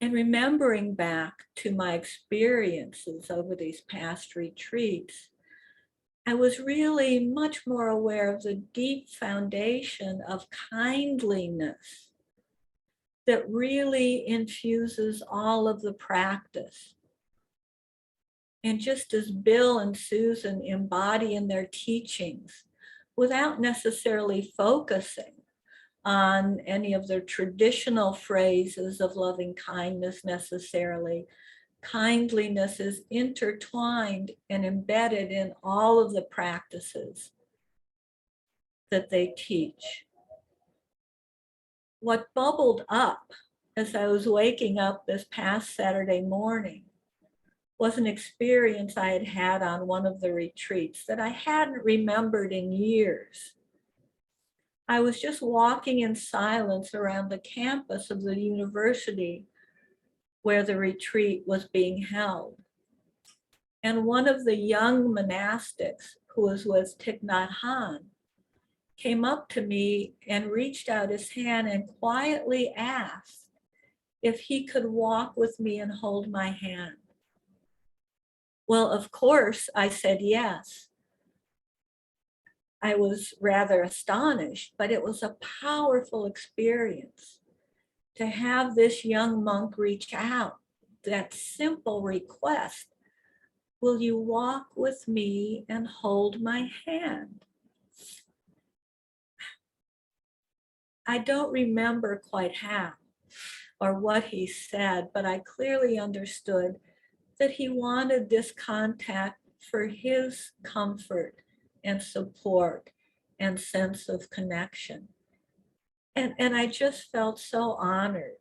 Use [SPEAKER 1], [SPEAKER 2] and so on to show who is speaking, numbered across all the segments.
[SPEAKER 1] And remembering back to my experiences over these past retreats, I was really much more aware of the deep foundation of kindliness that really infuses all of the practice. And just as Bill and Susan embody in their teachings, without necessarily focusing on any of the traditional phrases of loving kindness necessarily, kindliness is intertwined and embedded in all of the practices that they teach. What bubbled up as I was waking up this past Saturday morning was an experience I had had on one of the retreats that I hadn't remembered in years. I was just walking in silence around the campus of the university where the retreat was being held. And one of the young monastics who was with Thich Nhat Hanh came up to me and reached out his hand and quietly asked if he could walk with me and hold my hand. Well, of course, I said yes. I was rather astonished, but it was a powerful experience to have this young monk reach out, that simple request, will you walk with me and hold my hand? I don't remember quite how or what he said, but I clearly understood that he wanted this contact for his comfort and support and sense of connection. And I just felt so honored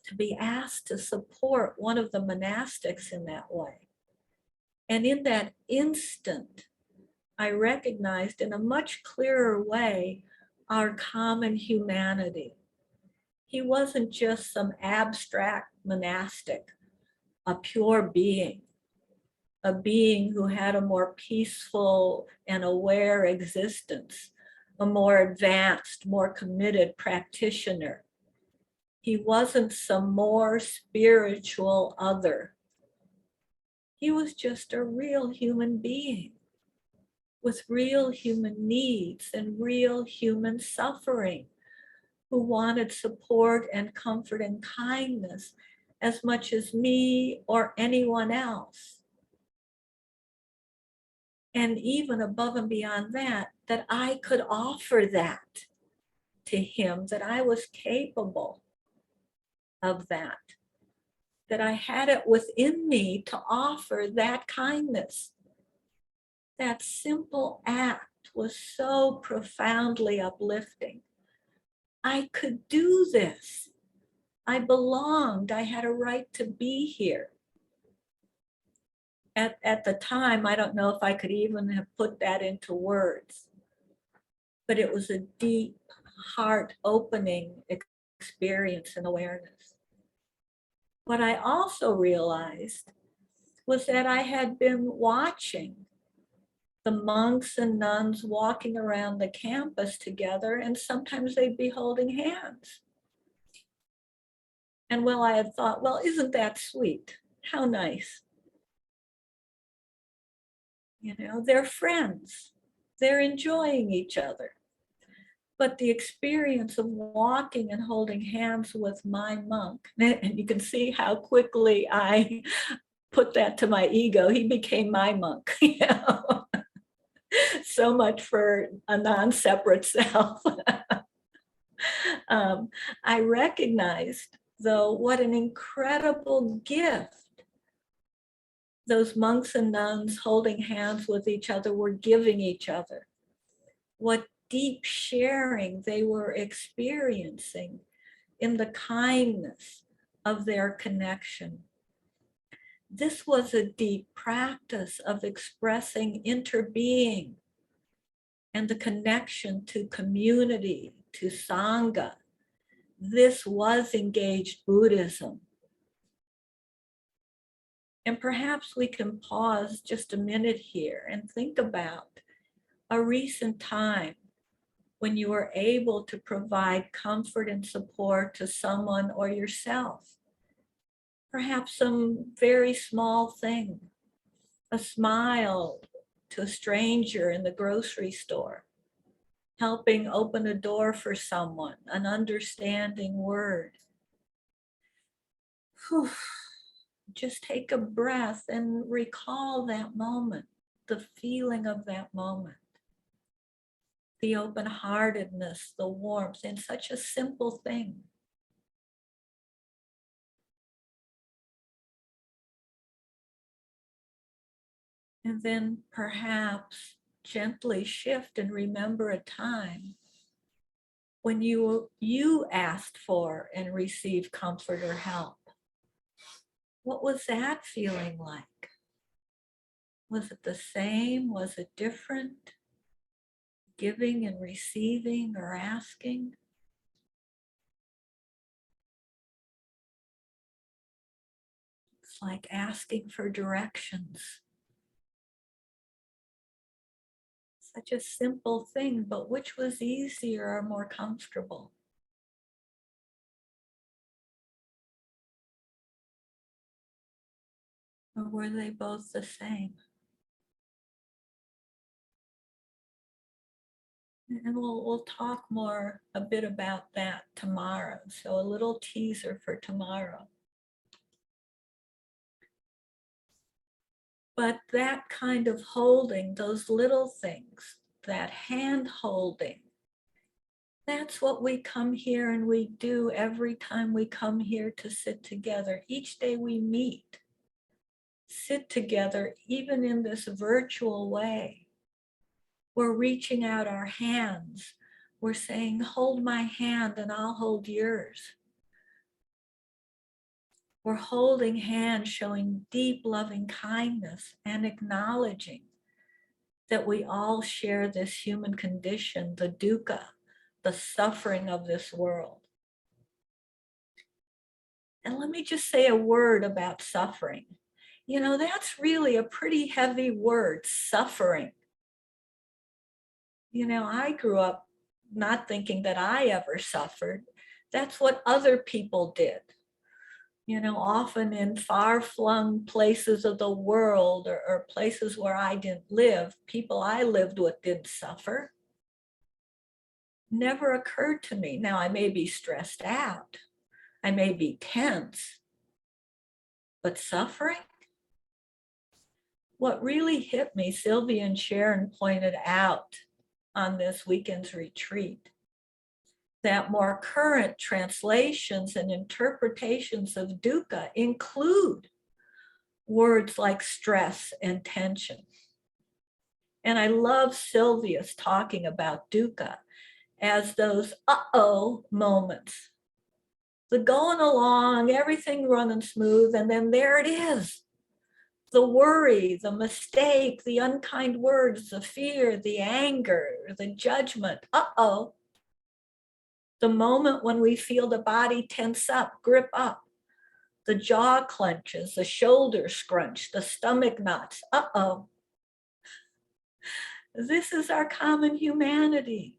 [SPEAKER 1] to be asked to support one of the monastics in that way. And in that instant, I recognized in a much clearer way our common humanity. He wasn't just some abstract monastic, a pure being, a being who had a more peaceful and aware existence, a more advanced, more committed practitioner. He wasn't some more spiritual other. He was just a real human being with real human needs and real human suffering, who wanted support and comfort and kindness as much as me or anyone else. And even above and beyond that, that I could offer that to him, that I was capable of that I had it within me to offer that kindness. That simple act was so profoundly uplifting. I could do this. I belonged. I had a right to be here. At the time, I don't know if I could even have put that into words, but it was a deep, heart-opening experience and awareness. What I also realized was that I had been watching the monks and nuns walking around the campus together, and sometimes they'd be holding hands. And well, I had thought, well, isn't that sweet? How nice. You know, they're friends. They're enjoying each other. But the experience of walking and holding hands with my monk, and you can see how quickly I put that to my ego. He became my monk, you know. So much for a non-separate self. I recognized, though, what an incredible gift those monks and nuns holding hands with each other were giving each other. What deep sharing they were experiencing in the kindness of their connection. This was a deep practice of expressing interbeing and the connection to community, to Sangha. This was engaged Buddhism. And perhaps we can pause just a minute here and think about a recent time when you were able to provide comfort and support to someone or yourself Perhaps some very small thing, a smile to a stranger in the grocery store, helping open a door for someone, an understanding word. Whew. Just take a breath and recall that moment, the feeling of that moment, the open-heartedness, the warmth in such a simple thing. And then perhaps gently shift and remember a time when you asked for and received comfort or help. What was that feeling like? Was it the same? Was it different? Giving and receiving or asking? It's like asking for directions. Such a simple thing, but which was easier or more comfortable? Or were they both the same? And we'll talk more a bit about that tomorrow. So a little teaser for tomorrow. But that kind of holding, those little things, that hand holding, that's what we come here and we do every time we come here to sit together. Each day we meet, sit together, even in this virtual way. We're reaching out our hands. We're saying, hold my hand and I'll hold yours. We're holding hands, showing deep loving kindness and acknowledging that we all share this human condition, the dukkha, the suffering of this world. And let me just say a word about suffering. You know, that's really a pretty heavy word, suffering. You know, I grew up not thinking that I ever suffered. That's what other people did. You know, often in far-flung places of the world or places where I didn't live, people I lived with didn't suffer. Never occurred to me. Now, I may be stressed out. I may be tense, but suffering? What really hit me, Sylvia and Sharon pointed out on this weekend's retreat, that more current translations and interpretations of dukkha include words like stress and tension. And I love Sylvia's talking about dukkha as those uh-oh moments. The going along, everything running smooth, and then there it is. The worry, the mistake, the unkind words, the fear, the anger, the judgment, uh-oh. The moment when we feel the body tense up, grip up, the jaw clenches, the shoulders scrunch, the stomach knots, uh-oh. This is our common humanity.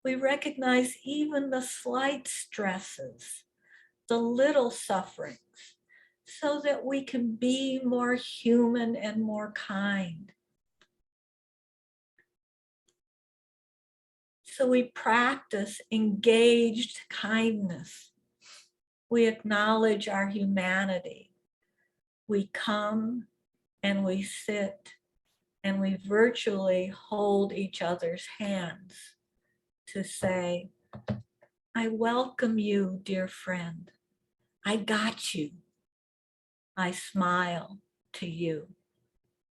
[SPEAKER 1] We recognize even the slight stresses, the little sufferings, so that we can be more human and more kind. So we practice engaged kindness. We acknowledge our humanity. We come and we sit and we virtually hold each other's hands to say, I welcome you, dear friend. I got you. I smile to you.